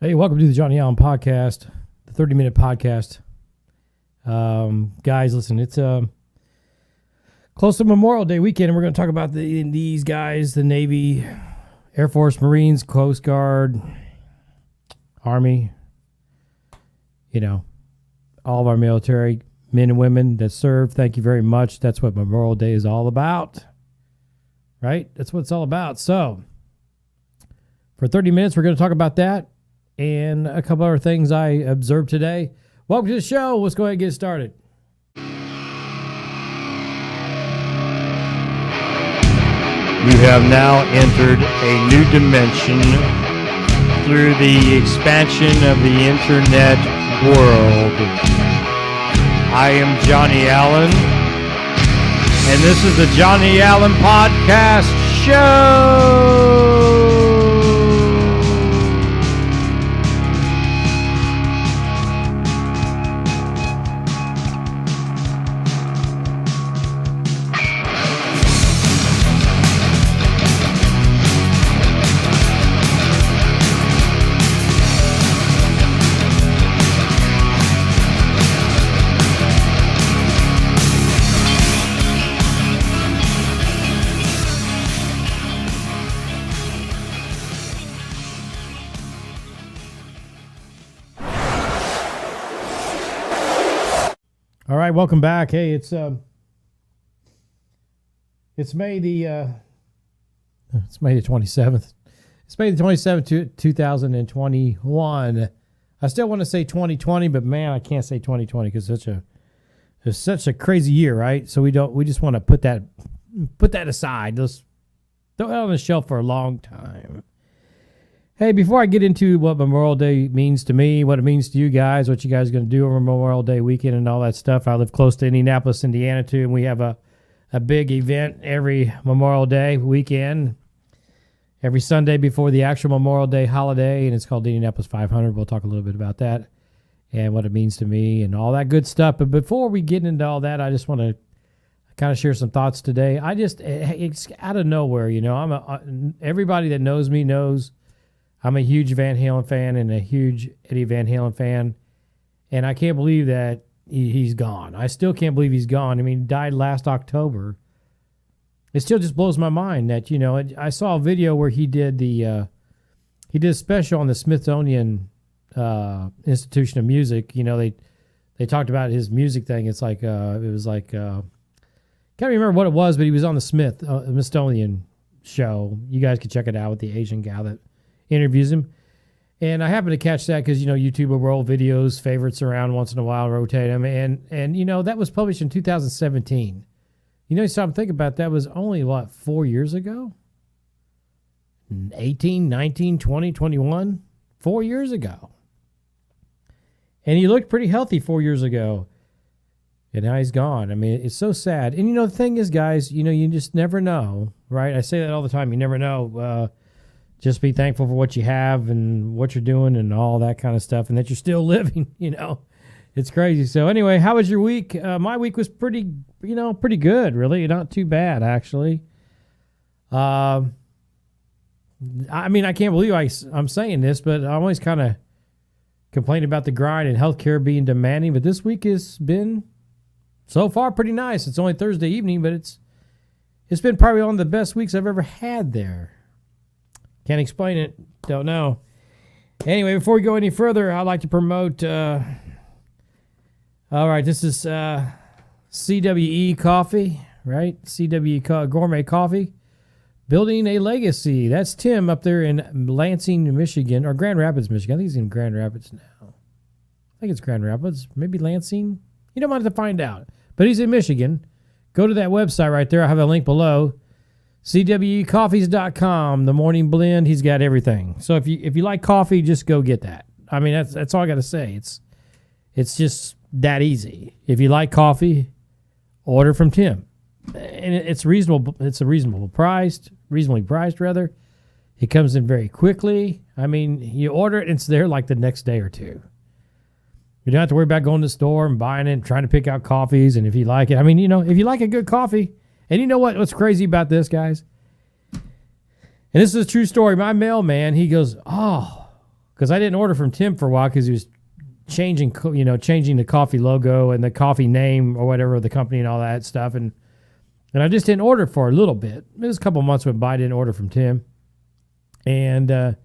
Hey, welcome to the Johnny Allen Podcast, the 30-minute podcast. Guys, listen, it's close to Memorial Day weekend, and we're going to talk about these guys, the Navy, Air Force, Marines, Coast Guard, Army, all of our military men and women that serve. Thank you very much. That's what Memorial Day is all about, right? That's what it's all about. So, for 30 minutes, we're going to talk about that and a couple other things I observed today. Welcome to the show. Let's go ahead and get started. You have now entered a new dimension through the expansion of the internet world. I am Johnny Allen, and this is the Johnny Allen Podcast Show. All right, welcome back. Hey, it's May the 27th. It's May the 27th, 2021. I still want to say 2020, but man, I can't say 2020 because it's such a crazy year, right? So we just want to put that aside. Let's throw it on the shelf for a long time. Hey, before I get into what Memorial Day means to me, what it means to you guys, what you guys are going to do over Memorial Day weekend and all that stuff, I live close to Indianapolis, Indiana, too, and we have a big event every Memorial Day weekend, every Sunday before the actual Memorial Day holiday, and it's called the Indianapolis 500. We'll talk a little bit about that and what it means to me and all that good stuff. But before we get into all that, I just want to kind of share some thoughts today. It's out of nowhere, everybody that knows me knows I'm a huge Van Halen fan and a huge Eddie Van Halen fan, and I can't believe that he's gone. I still can't believe he's gone. I mean, he died last October. It still just blows my mind that, I saw a video where he did a special on the Smithsonian Institution of Music. They talked about his music thing. It's like, can't remember what it was, but he was on the Smithsonian show. You guys can check it out with the Asian gal that interviews him. And I happened to catch that because, YouTube will roll videos, favorites around once in a while, rotate them. And that was published in 2017. So I'm thinking about that was only, 4 years ago? 18, 19, 20, 21? 4 years ago. And he looked pretty healthy 4 years ago. And now he's gone. I mean, it's so sad. And, the thing is, guys, you just never know, right? I say that all the time. You never know. Just be thankful for what you have and what you're doing and all that kind of stuff, and that you're still living, It's crazy. So anyway, how was your week? My week was pretty good, really. Not too bad, actually. I can't believe I'm saying this, but I'm always kind of complaining about the grind and healthcare being demanding, but this week has been, so far, pretty nice. It's only Thursday evening, but it's been probably one of the best weeks I've ever had there. Can't explain it. Don't know. Anyway, before we go any further, I'd like to promote... all right, this is CWE Coffee, right? CWE Gourmet Coffee. Building a Legacy. That's Tim up there in Lansing, Michigan, or Grand Rapids, Michigan. I think he's in Grand Rapids now. I think it's Grand Rapids. Maybe Lansing. You don't want to find out. But he's in Michigan. Go to that website right there. I'll have a link below. CWEcoffees.com, the morning blend, he's got everything. So if you like coffee, just go get that. I mean, that's all I got to say. It's just that easy. If you like coffee, order from Tim. And it's reasonable. It's a reasonably priced rather. It comes in very quickly. I mean, you order it, and it's there like the next day or two. You don't have to worry about going to the store and buying it and trying to pick out coffees. And if you like it, if you like a good coffee, and you know what's crazy about this, guys? And this is a true story. My mailman, he goes, because because I didn't order from Tim for a while because he was changing the coffee logo and the coffee name or whatever of the company and all that stuff. And I just didn't order for a little bit. It was a couple months went by, I didn't order from Tim. And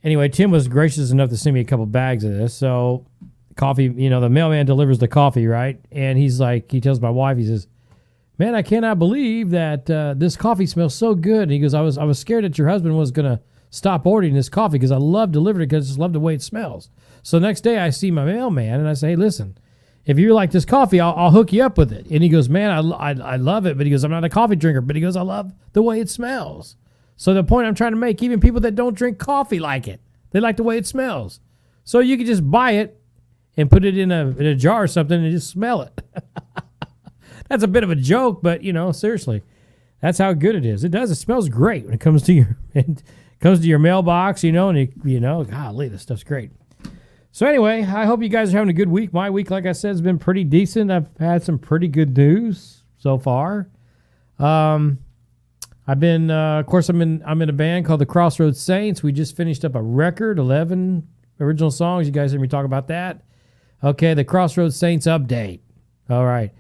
anyway, Tim was gracious enough to send me a couple bags of this. So coffee, the mailman delivers the coffee, right? And he tells my wife, he says, man, I cannot believe that this coffee smells so good. And he goes, I was scared that your husband was going to stop ordering this coffee because I love delivering it because I just love the way it smells. So the next day I see my mailman and I say, hey, listen, if you like this coffee, I'll hook you up with it. And he goes, man, I love it. But he goes, I'm not a coffee drinker. But he goes, I love the way it smells. So the point I'm trying to make, even people that don't drink coffee like it. They like the way it smells. So you can just buy it and put it in a jar or something and just smell it. That's a bit of a joke, but, seriously, that's how good it is. It does. It smells great when it comes to your mailbox, and golly, this stuff's great. So anyway, I hope you guys are having a good week. My week, like I said, has been pretty decent. I've had some pretty good news so far. I've been, of course, I'm in a band called the Crossroads Saints. We just finished up a record, 11 original songs. You guys heard me talk about that. Okay, the Crossroads Saints update. All right.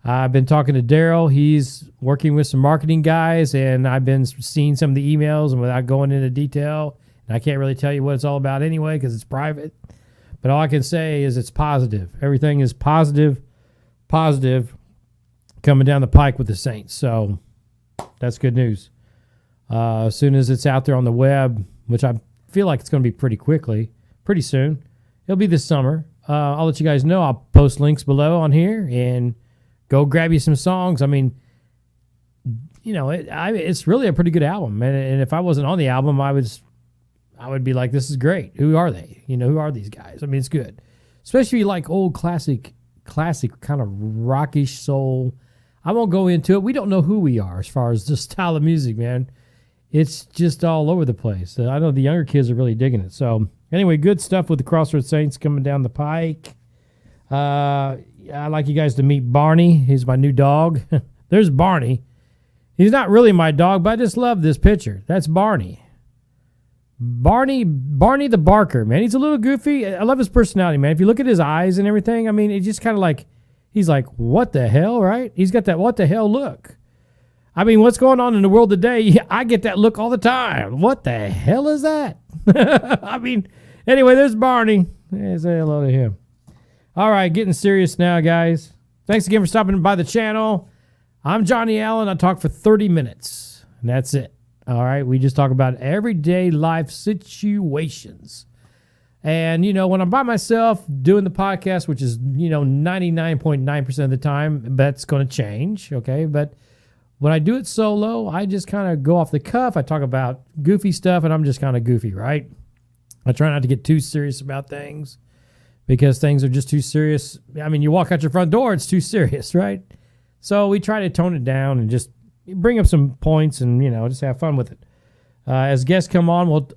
I've been talking to Daryl. He's working with some marketing guys, and I've been seeing some of the emails, and without going into detail, and I can't really tell you what it's all about anyway because it's private. But all I can say is it's positive. Everything is positive coming down the pike with the Saints. So that's good news. As soon as it's out there on the web, which I feel like it's going to be pretty soon. It'll be this summer. I'll let you guys know. I'll post links below on here and go grab you some songs. I mean, it's really a pretty good album. And if I wasn't on the album, I would be like, this is great. Who are they? Who are these guys? I mean, it's good. Especially if you like old classic kind of rockish soul. I won't go into it. We don't know who we are as far as the style of music, man. It's just all over the place. I know the younger kids are really digging it. So anyway, good stuff with the Crossroads Saints coming down the pike. I'd like you guys to meet Barney. He's my new dog. There's Barney. He's not really my dog, but I just love this picture. That's Barney. Barney the Barker, man. He's a little goofy. I love his personality, man. If you look at his eyes and everything, I mean, it's just kind of like, he's like, what the hell, right? He's got that what the hell look. I mean, what's going on in the world today? I get that look all the time. What the hell is that? I mean, anyway, there's Barney. Hey, say hello to him. All right, getting serious now, guys. Thanks again for stopping by the channel. I'm Johnny Allen. I talk for 30 minutes, and that's it. All right, we just talk about everyday life situations. And, when I'm by myself doing the podcast, which is, 99.9% of the time, that's going to change, okay? But when I do it solo, I just kind of go off the cuff. I talk about goofy stuff, and I'm just kind of goofy, right? I try not to get too serious about things because things are just too serious. I mean, you walk out your front door, it's too serious, right? So we try to tone it down and just bring up some points and, just have fun with it. As guests come on, we'll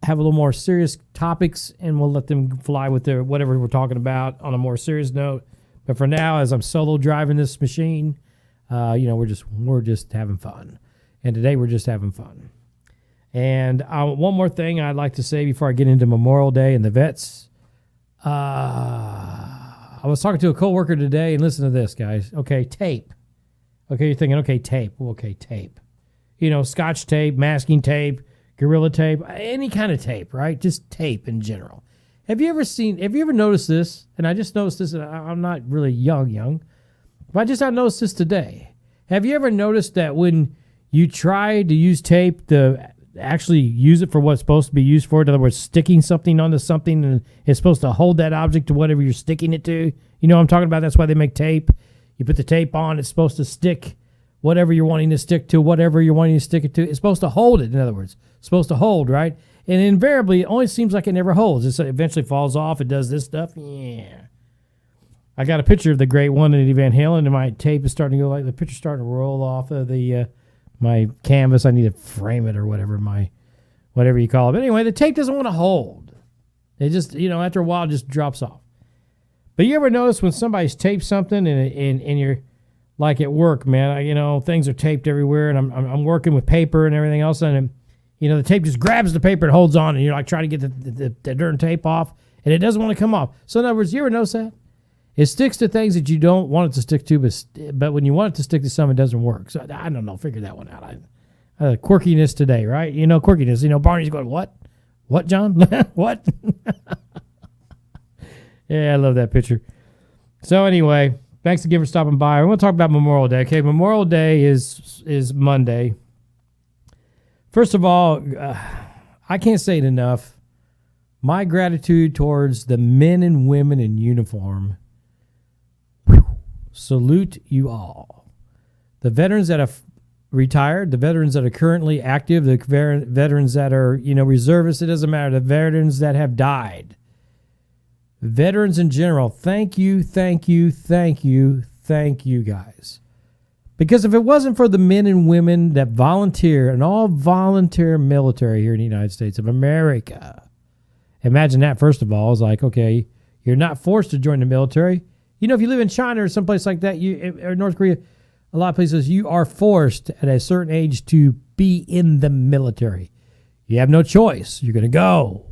have a little more serious topics, and we'll let them fly with their whatever we're talking about on a more serious note. But for now, as I'm solo driving this machine, we're just having fun. And today we're just having fun. And one more thing I'd like to say before I get into Memorial Day and the vets. I was talking to a coworker today, and listen to this, guys. Okay, tape. Okay, you're thinking, okay, tape. Okay, tape. Scotch tape, masking tape, Gorilla tape, any kind of tape, right? Just tape in general. Have you ever noticed this? And I just noticed this, and I'm not really young, but I just noticed this today. Have you ever noticed that when you try to use tape to actually use it for what it's supposed to be used for, in other words, sticking something onto something, and it's supposed to hold that object to whatever you're sticking it to? You know what I'm talking about? That's why they make tape. You put the tape on, it's supposed to stick whatever you're wanting to stick to, whatever you're wanting to stick it to. It's supposed to hold it, in other words. It's supposed to hold, right? And invariably, it always seems like it never holds. It eventually falls off. It does this stuff. Yeah. I got a picture of the great one in Eddie Van Halen, and my tape is starting to go the picture's starting to roll off of the my canvas. I need to frame it or whatever you call it. But anyway, the tape doesn't want to hold. It just, after a while, it just drops off. But you ever notice when somebody's taped something and you're like at work, man, things are taped everywhere, and I'm working with paper and everything else, and the tape just grabs the paper and holds on, and you're like trying to get the darn tape off, and it doesn't want to come off. So in other words, you ever notice that? It sticks to things that you don't want it to stick to, but when you want it to stick to something, it doesn't work. So I don't know. Figure that one out. Quirkiness today, right? Quirkiness. Barney's going, what? What, John? What? Yeah, I love that picture. So anyway, thanks again for stopping by. We're going to talk about Memorial Day. Okay, Memorial Day is Monday. First of all, I can't say it enough. My gratitude towards the men and women in uniform. Salute you all. The veterans that have retired, the veterans that are currently active, the veterans that are, reservists, it doesn't matter. The veterans that have died. Veterans in general, thank you, thank you, thank you, thank you guys. Because if it wasn't for the men and women that volunteer, an all-volunteer military here in the United States of America, imagine that, first of all, is like, okay, you're not forced to join the military. If you live in China or someplace like that, or North Korea, a lot of places, you are forced at a certain age to be in the military. You have no choice. You're going to go.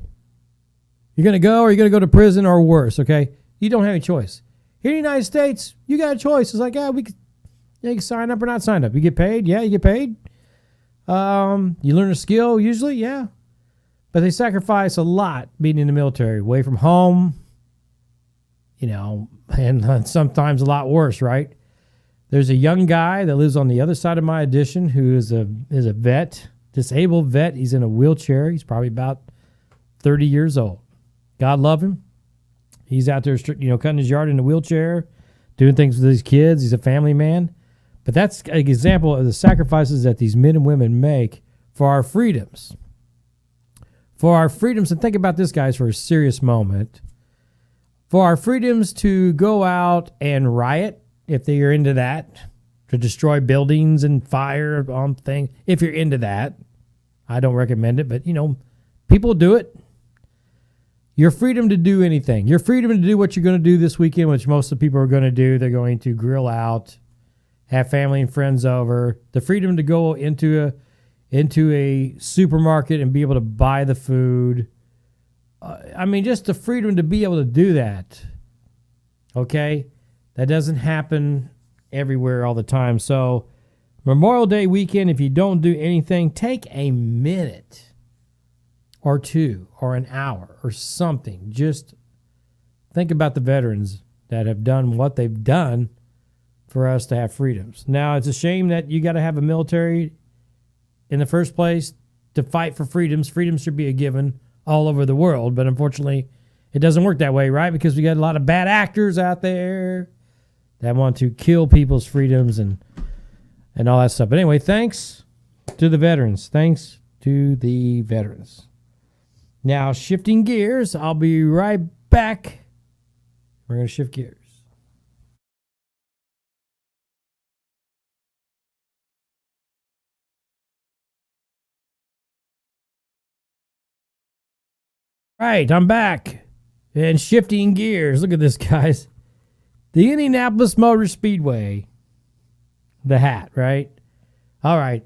You're going to go, or you're going to go to prison, or worse, okay? You don't have any choice. Here in the United States, you got a choice. It's like, you can sign up or not sign up. You get paid? Yeah, you get paid. You learn a skill, usually, yeah. But they sacrifice a lot being in the military, away from home, and sometimes a lot worse, right? There's a young guy that lives on the other side of my addition who is a vet, disabled vet. He's in a wheelchair. He's probably about 30 years old. God love him. He's out there, cutting his yard in a wheelchair, doing things with his kids. He's a family man. But that's an example of the sacrifices that these men and women make for our freedoms. For our freedoms, and think about this, guys, for a serious moment. For our freedoms to go out and riot, if they are into that, to destroy buildings and fire on things, if you're into that. I don't recommend it, but, people do it. Your freedom to do anything. Your freedom to do what you're going to do this weekend, which most of the people are going to do. They're going to grill out, have family and friends over. The freedom to go into a supermarket and be able to buy the food. Just the freedom to be able to do that. Okay? That doesn't happen everywhere all the time. So Memorial Day weekend, if you don't do anything, take a minute or two or an hour or something. Just think about the veterans that have done what they've done for us to have freedoms. Now, it's a shame that you got to have a military in the first place to fight for freedoms. Freedom should be a given all over the world, but unfortunately, it doesn't work that way, right? Because we got a lot of bad actors out there that want to kill people's freedoms and all that stuff. But anyway, thanks to the veterans. Thanks to the veterans. Now, shifting gears, I'll be right back. We're going to shift gears. All right, I'm back. And shifting gears. Look at this, guys. The Indianapolis Motor Speedway. The hat, right? All right.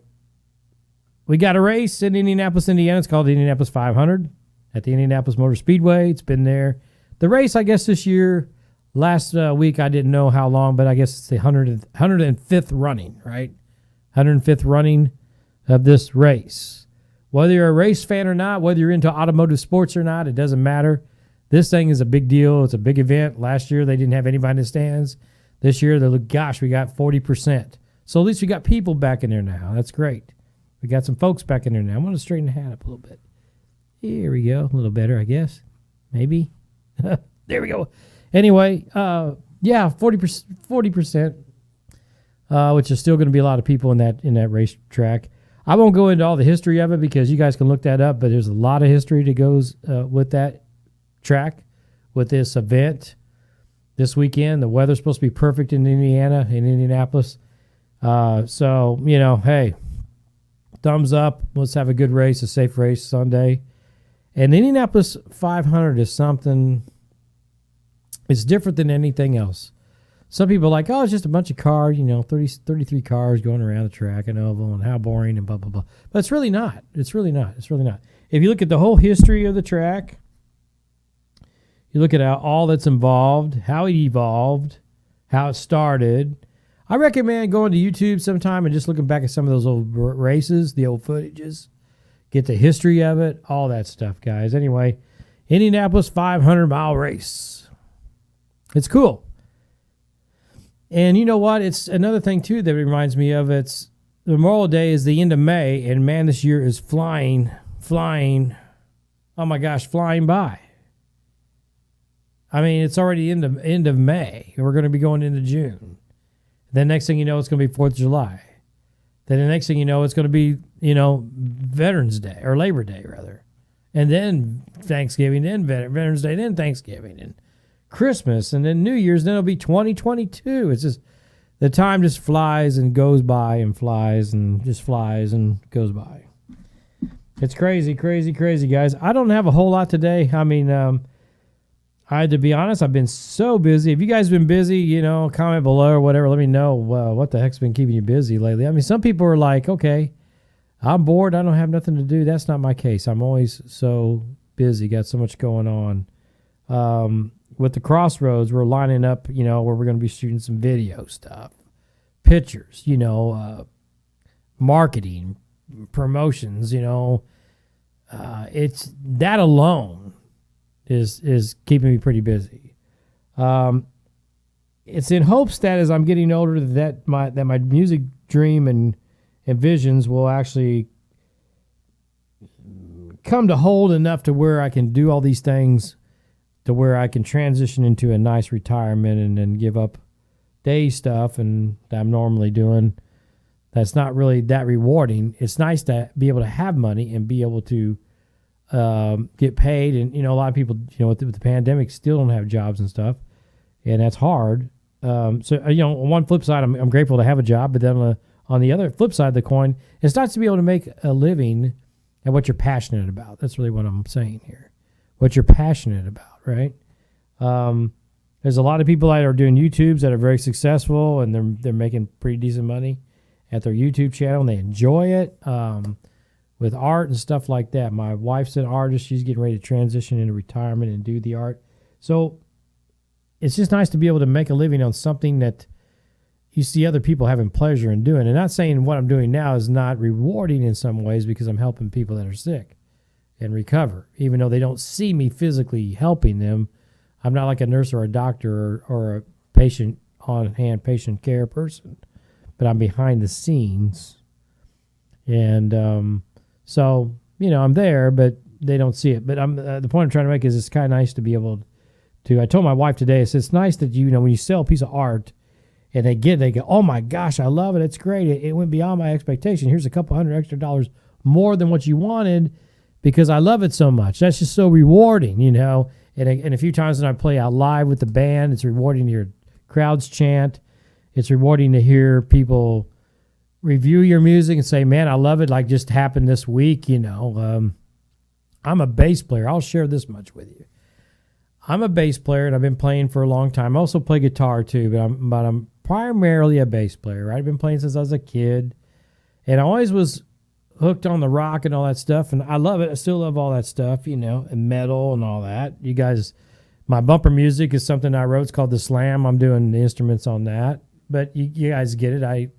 We got a race in Indianapolis, Indiana. It's called the Indianapolis 500 at the Indianapolis Motor Speedway. It's been there. The race, I guess, this year, last week, I didn't know how long, but I guess it's the 105th running, right? 105th running of this race. Whether you're a race fan or not, whether you're into automotive sports or not, it doesn't matter. This thing is a big deal. It's a big event. Last year, they didn't have anybody in the stands. This year, we got 40%. So at least we got people back in there now. That's great. We got some folks back in there now. I'm going to straighten the hat up a little bit. Here we go. A little better, I guess. Maybe. There we go. Anyway, 40%, which is still going to be a lot of people in that racetrack. I won't go into all the history of it because you guys can look that up, but there's a lot of history that goes with that track, with this event this weekend. The weather's supposed to be perfect in Indianapolis. So, hey, thumbs up. Let's have a good race, a safe race Sunday. And the Indianapolis 500 is something, it's different than anything else. some people are like, oh, it's just a bunch of cars, 33 cars going around the track and oval, and how boring and blah, blah, blah. But it's really not. It's really not. It's really not. If you look at the whole history of the track, you look at all that's involved, how it evolved, how it started. I recommend going to YouTube sometime and just looking back at some of those old races, the old footages, get the history of it, all that stuff, guys. Anyway, Indianapolis 500-mile race. It's cool. And you know what? It's another thing, too, that reminds me of. It's Memorial Day is the end of May, and, man, this year is flying, oh, my gosh, flying by. I mean, it's already end of May, and we're going to be going into June. Then next thing you know, it's going to be 4th of July. Then the next thing you know, it's going to be, Veterans Day, or Labor Day, rather. And then Thanksgiving, then Veterans Day, then Thanksgiving, and Christmas, and then New Year's, then it'll be 2022. It's just, the time just flies and goes by and flies and just flies and goes by. It's crazy, crazy, crazy, guys. I don't have a whole lot today. I mean, I had to be honest, I've been so busy. If you guys have been busy, comment below or whatever. Let me know what the heck's been keeping you busy lately. I mean, some people are like, okay, I'm bored. I don't have nothing to do. That's not my case. I'm always so busy, got so much going on. With the Crossroads, we're lining up, where we're going to be shooting some video stuff, pictures, marketing, promotions, it's that alone is keeping me pretty busy. It's in hopes that as I'm getting older that my music dream and visions will actually come to hold enough to where I can do all these things, to where I can transition into a nice retirement and then give up day stuff and that I'm normally doing. That's not really that rewarding. It's nice to be able to have money and be able to get paid. And, a lot of people, with the pandemic still don't have jobs and stuff. And that's hard. On one flip side, I'm grateful to have a job. But then on the other flip side of the coin, it's nice to be able to make a living at what you're passionate about. That's really what I'm saying here. What you're passionate about, right? There's a lot of people that are doing YouTubes that are very successful, and they're making pretty decent money at their YouTube channel, and they enjoy it. With art and stuff like that. My wife's an artist. She's getting ready to transition into retirement and do the art. So it's just nice to be able to make a living on something that you see other people having pleasure in doing. And not saying what I'm doing now is not rewarding in some ways, because I'm helping people that are sick and recover. Even though they don't see me physically helping them, I'm not like a nurse or a doctor or a patient on-hand patient care person, but I'm behind the scenes. And so, I'm there, but they don't see it. But the point I'm trying to make is it's kind of nice to be able to. I told my wife today, I said, it's nice that when you sell a piece of art and they go, oh my gosh, I love it. It's great. It went beyond my expectation. Here's a couple $100 extra more than what you wanted because I love it so much. That's just so rewarding, And a few times when I play out live with the band, it's rewarding to hear crowds chant. It's rewarding to hear people review your music and say, man, I love it, like just happened this week. I'm a bass player. I'll share this much with you. I'm a bass player, and I've been playing for a long time. I also play guitar too, but I'm primarily a bass player. Right? I've been playing since I was a kid, and I always was hooked on the rock and all that stuff, and I love it. I still love all that stuff, and metal and all that. You guys, my bumper music is something I wrote. It's called The Slam. I'm doing the instruments on that, but you guys get it. I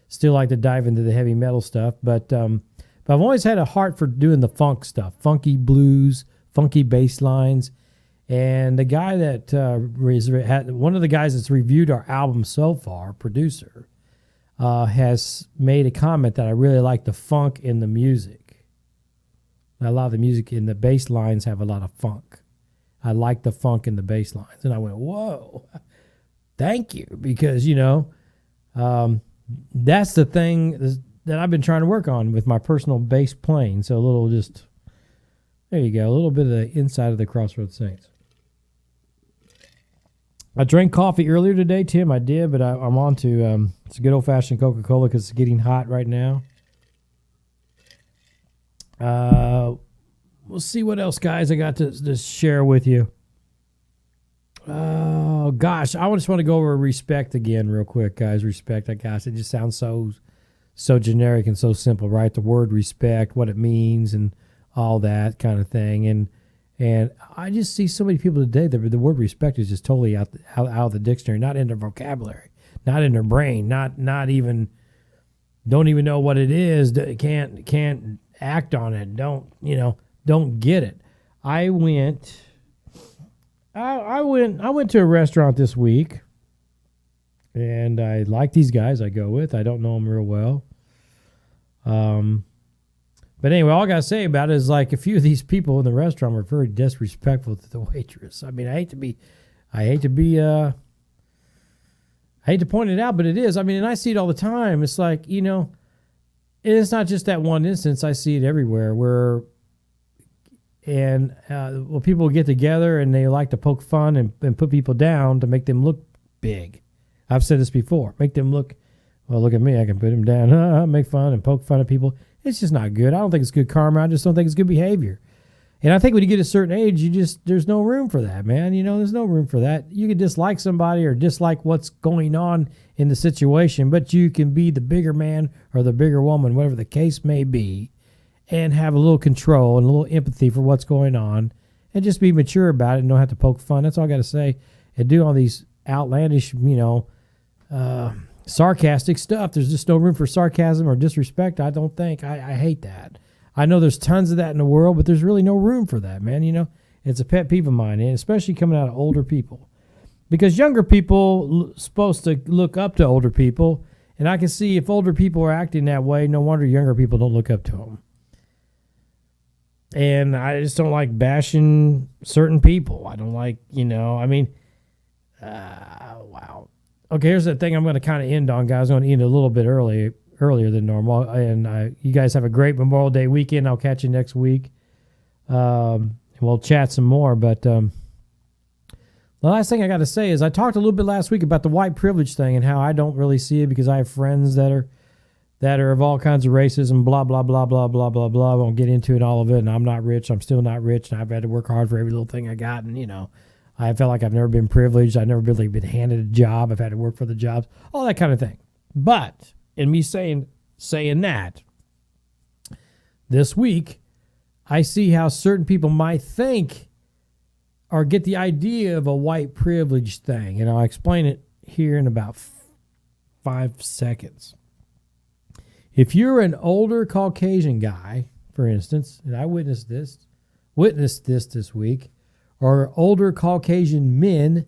still like to dive into the heavy metal stuff, but I've always had a heart for doing the funk stuff, funky blues, funky bass lines. And the guy that one of the guys that's reviewed our album so far, producer, has made a comment that I really like the funk in the music. A lot of the music in the bass lines have a lot of funk. I like the funk in the bass lines. And I went, whoa, thank you. Because, that's the thing that I've been trying to work on with my personal bass playing. So there you go, a little bit of the inside of the Crossroads Saints. I drank coffee earlier today, Tim. I did, but I'm on to it's a good old-fashioned Coca-Cola because it's getting hot right now. We'll see what else, guys, I got to share with you. Oh gosh, I just want to go over respect again real quick, guys. Respect, I guess it just sounds so generic and so simple, right? The word respect, what it means, and all that kind of thing. And I just see so many people today that the word respect is just totally out of the dictionary, not in their vocabulary, not in their brain, not even, don't even know what it is. Can't act on it. Don't get it. I went to a restaurant this week, and I like these guys I go with. I don't know them real well. But anyway, all I got to say about it is, like, a few of these people in the restaurant were very disrespectful to the waitress. I mean, I hate to point it out, but it is. I mean, and I see it all the time. It's like, it's not just that one instance. I see it everywhere where people get together and they like to poke fun and put people down to make them look big. I've said this before. Make them look, well, look at me. I can put them down, make fun and poke fun at people. It's just not good. I don't think it's good karma. I just don't think it's good behavior. And I think when you get a certain age, there's no room for that, man. There's no room for that. You can dislike somebody or dislike what's going on in the situation, but you can be the bigger man or the bigger woman, whatever the case may be, and have a little control and a little empathy for what's going on, and just be mature about it and don't have to poke fun. That's all I got to say. And do all these outlandish, sarcastic stuff. There's just no room for sarcasm or disrespect, I don't think. I hate that. I know there's tons of that in the world, but there's really no room for that, man. It's a pet peeve of mine, and especially coming out of older people. Because younger people supposed to look up to older people, and I can see if older people are acting that way, no wonder younger people don't look up to them. And I just don't like bashing certain people. I don't like, wow. Okay, here's the thing I'm going to kind of end on, guys. I'm going to end a little bit earlier than normal. And you guys have a great Memorial Day weekend. I'll catch you next week. We'll chat some more. But the last thing I got to say is I talked a little bit last week about the white privilege thing and how I don't really see it because I have friends that are of all kinds of races and blah, blah, blah, blah, blah, blah, blah. I won't get into it, all of it. And I'm not rich. I'm still not rich. And I've had to work hard for every little thing I got. And, I felt like I've never been privileged. I've never really been handed a job. I've had to work for the jobs, all that kind of thing. But in me saying that, this week, I see how certain people might think or get the idea of a white privilege thing. And I'll explain it here in about 5 seconds. If you're an older Caucasian guy, for instance, and I witnessed this week, or older Caucasian men,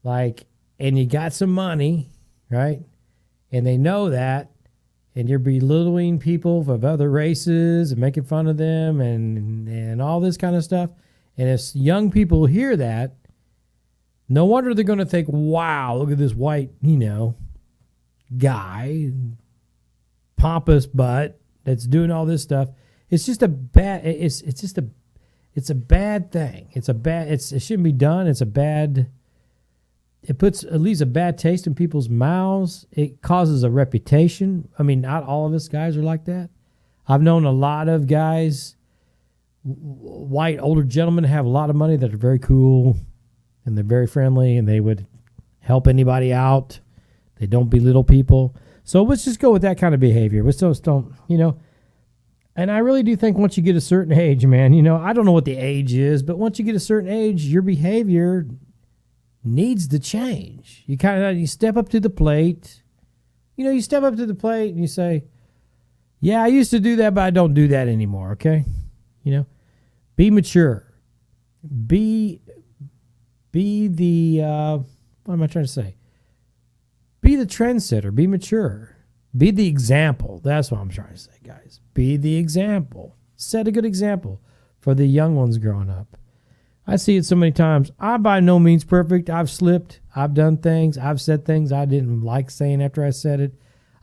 and you got some money, right? And they know that, and you're belittling people of other races and making fun of them and all this kind of stuff. And if young people hear that, no wonder they're going to think, wow, look at this white, guy, pompous butt that's doing all this stuff. It's just a bad, it's a bad thing. It shouldn't be done. It leaves a bad taste in people's mouths. It causes a reputation. I mean, not all of us guys are like that. I've known a lot of guys, white older gentlemen, have a lot of money that are very cool and they're very friendly and they would help anybody out. They don't belittle people. So let's just go with that kind of behavior. We still don't, And I really do think once you get a certain age, man, I don't know what the age is, but once you get a certain age, your behavior needs to change. You step up to the plate. You step up to the plate and you say, yeah, I used to do that, but I don't do that anymore, okay? Be mature. Be the, what am I trying to say? Be the trendsetter. Be mature. Be the example. That's what I'm trying to say, guys. Be the example. Set a good example for the young ones growing up. I see it so many times. I'm by no means perfect. I've slipped. I've done things. I've said things I didn't like saying after I said it.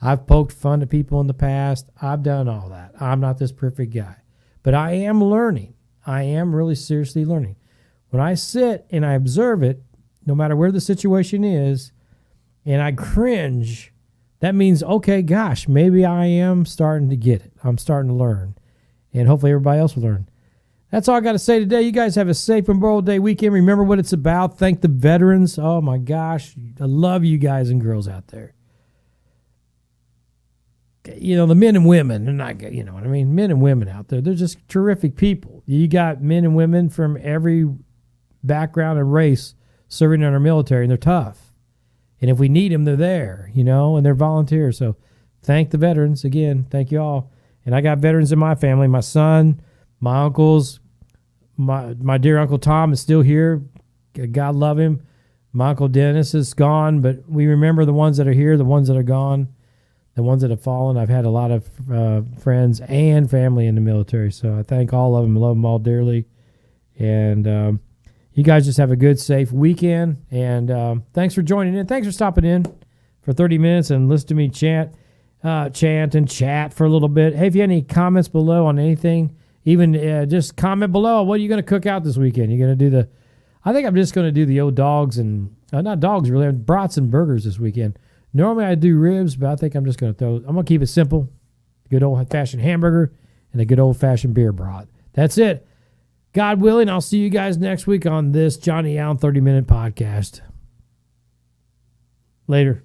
I've poked fun at people in the past. I've done all that. I'm not this perfect guy. But I am learning. I am really seriously learning. When I sit and I observe it, no matter where the situation is, and I cringe, that means, okay, gosh, maybe I am starting to get it. I'm starting to learn. And hopefully everybody else will learn. That's all I got to say today. You guys have a safe Memorial Day weekend. Remember what it's about. Thank the veterans. Oh, my gosh. I love you guys and girls out there. You know, the men and women, they're not, you know what I mean? Men and women out there, they're just terrific people. You got men and women from every background and race serving in our military, and they're tough. And if we need them, they're there, you know, and they're volunteers. So thank the veterans again. Thank you all. And I got veterans in my family. My son, my uncles, my dear Uncle Tom is still here. God love him. My Uncle Dennis is gone, but we remember the ones that are here, the ones that are gone, the ones that have fallen. I've had a lot of friends and family in the military, so I thank all of them. I love them all dearly. And you guys just have a good, safe weekend. And thanks for joining in. Thanks for stopping in for 30 minutes and listen to me chant and chat for a little bit. Hey, if you have any comments below on anything, even just comment below. What are you going to cook out this weekend? You're going to do I think I'm just going to do the old dogs and, not dogs really, brats and burgers this weekend. Normally I do ribs, but I think I'm just going to I'm going to keep it simple. Good old-fashioned hamburger and a good old-fashioned beer brat. That's it. God willing, I'll see you guys next week on this Johnny Allen 30-minute podcast. Later.